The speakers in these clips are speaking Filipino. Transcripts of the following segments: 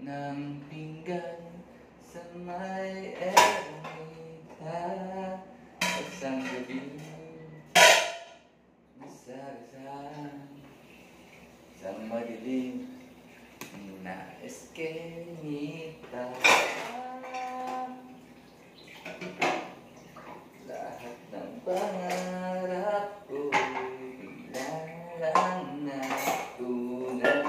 ng pinggan sa may ermita. Isang gabi nasarasan sa madilim na eskenita. Lahat ng pangarap ko bigla lang natunan.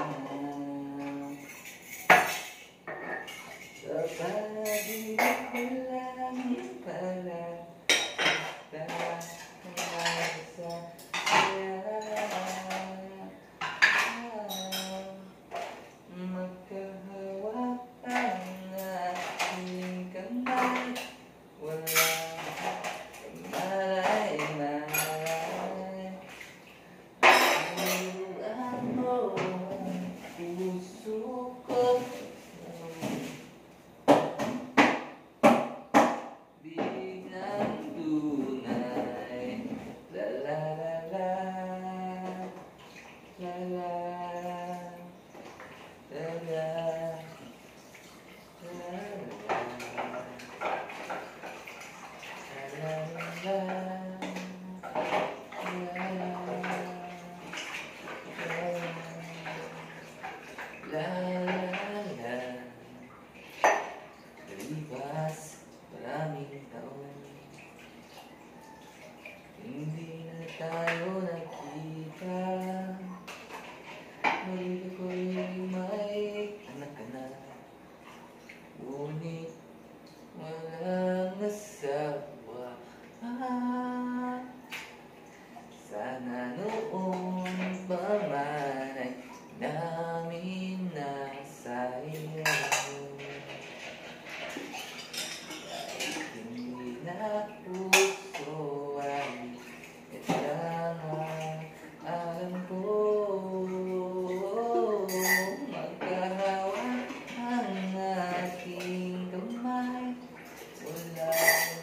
Sa pag-ibig ko lang pala sa magkahawak ang aking kamay, walang malay-malay. Turuan mo ang puso ko bilang tunay. La la la la, la la la la, la la la, la la. Lipas maraming taon, hindi na tayo nakita. Balik ako'y may anak ka na, ngunit walang asawa. Sana noon pa man ay namin nasa iyo. Hindi na puso ay kailangan. Alam ko magkahawak ang aking kamay, walang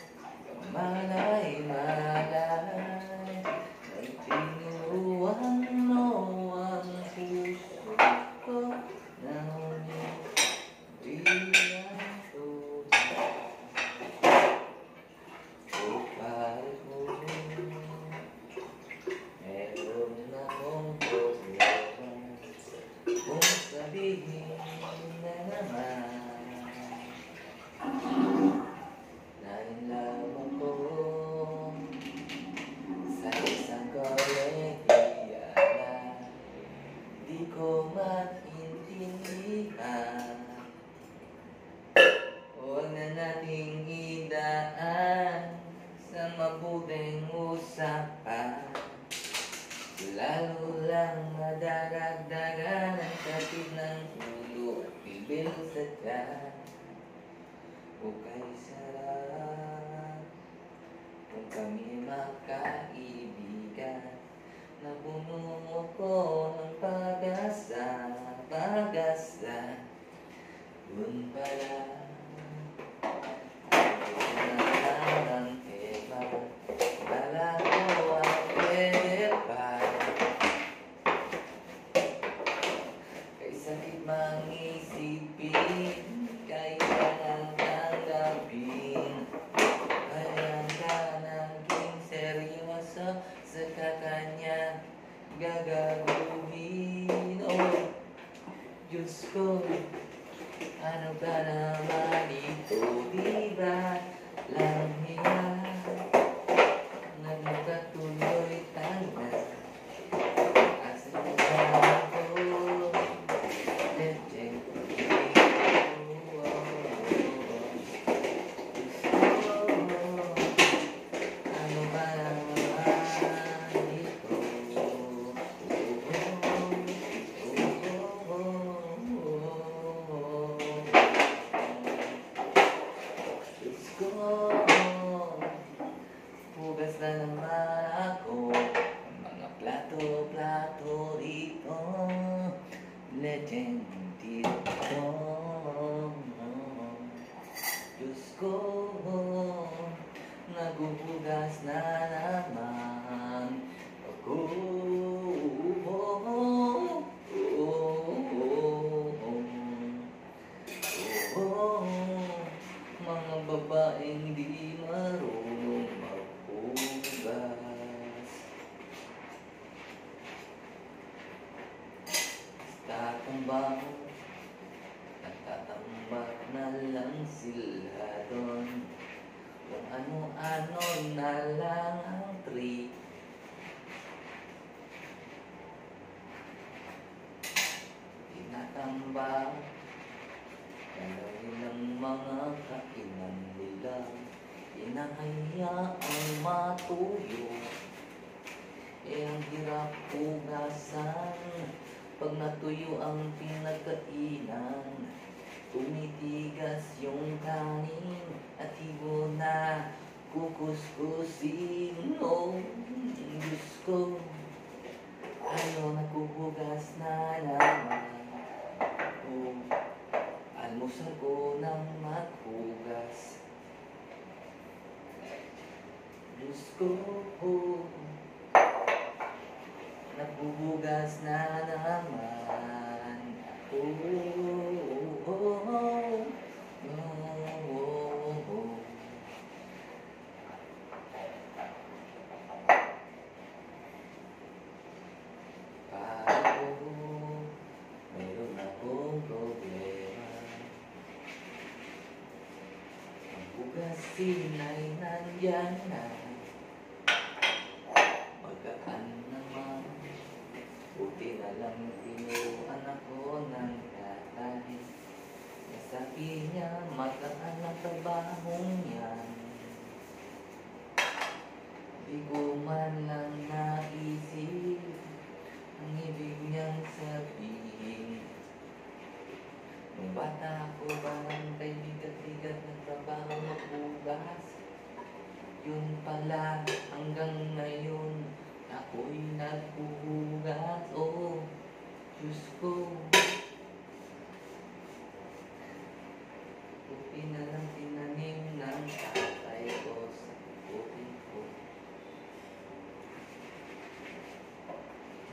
malay-malay. Nagtinuruan mo ang puso ko na bilang tunay. O pare ko, meron akong problema kung sabihin na naman. Nailaman ko sa isang kolegya na di ko maintindihan. Huwag na nating idaan sa mabuting usapan, lalo lang madaragdagan ang sakit ng ulo at bibil sa tiyan. O kay sarap kung kami magkaibigan, napuno ko ng pag-asa, pag-asa. Dun pala ang tema, kala ko ang pwede pa. Kay sakit mang isipin, kailangan tanggapin. Kaya ka naging seryoso sa kakanya gagaguhin. Oh, Diyos ko, ano ba naman ito, diba? Lang hiya, nagkatuloy tanda. Asa na ako, leteng ano ba naman ito? sila doon. Kung ano-ano na lang ang trick. Tinatambak galawin ng mga kainan nila. Inahayaang matuyo. Ang hirap hugasan pag natuyo ang pinagkainan. Tumitigas yung kanin at hibo na kukuskusin. Oh, Diyos ko, ayaw naghuhugas na naman. Oh, almusal ko nang maghugas. Diyos ko, naghuhugas na naman. Paano meron akong problema? Ang hugasin ay nandyan na. Magkaan naman. Buti na lang tinuruan ako ng tatay. Sabi niya, magaan ang trabahong yan. Di ko man lang naisip ang ibig niyang sabihin. Nung bata ako parang kay bigat-bigat ng trabaho maghugas. Yun pala hanggang ngayon ako'y naghuhugas. Oh, Diyos ko, buti na lang tinanim ng tatay ko sa puti ko.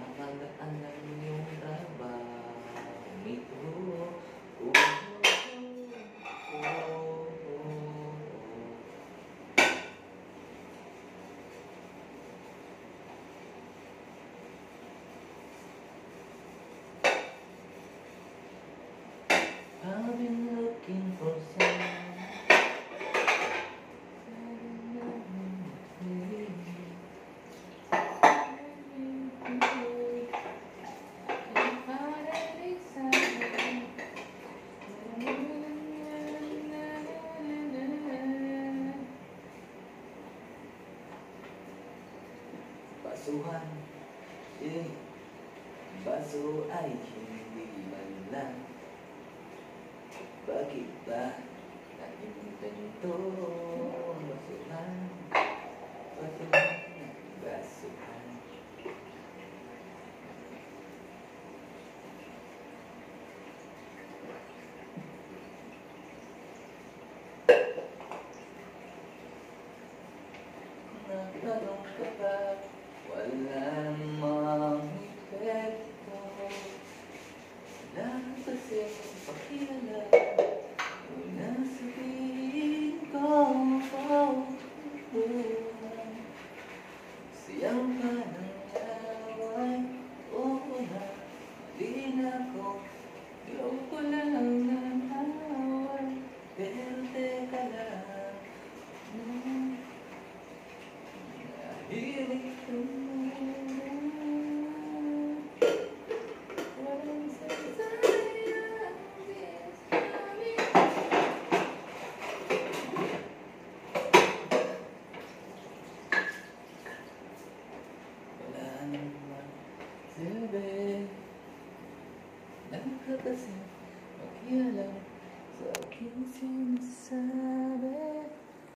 Nakagaan lang yung trabaho nito. I've been looking for someone. Basuhan, baso ay hindi man lang. Bakit ba naging ganito? Basuhan, basuhan, basuhan. Nagtanong ka ba? Wala namang epekto. Wala kasing pakialam. Nasabihin ko, siyang ka ng away. Oo na, mali na ko. Ayaw ko lang ng away. Pero teka lang, nahilig ko mo. Walang sasayang sinasabi. Wala naman silbi. Nagkakasing makialam sa aking sinasabi.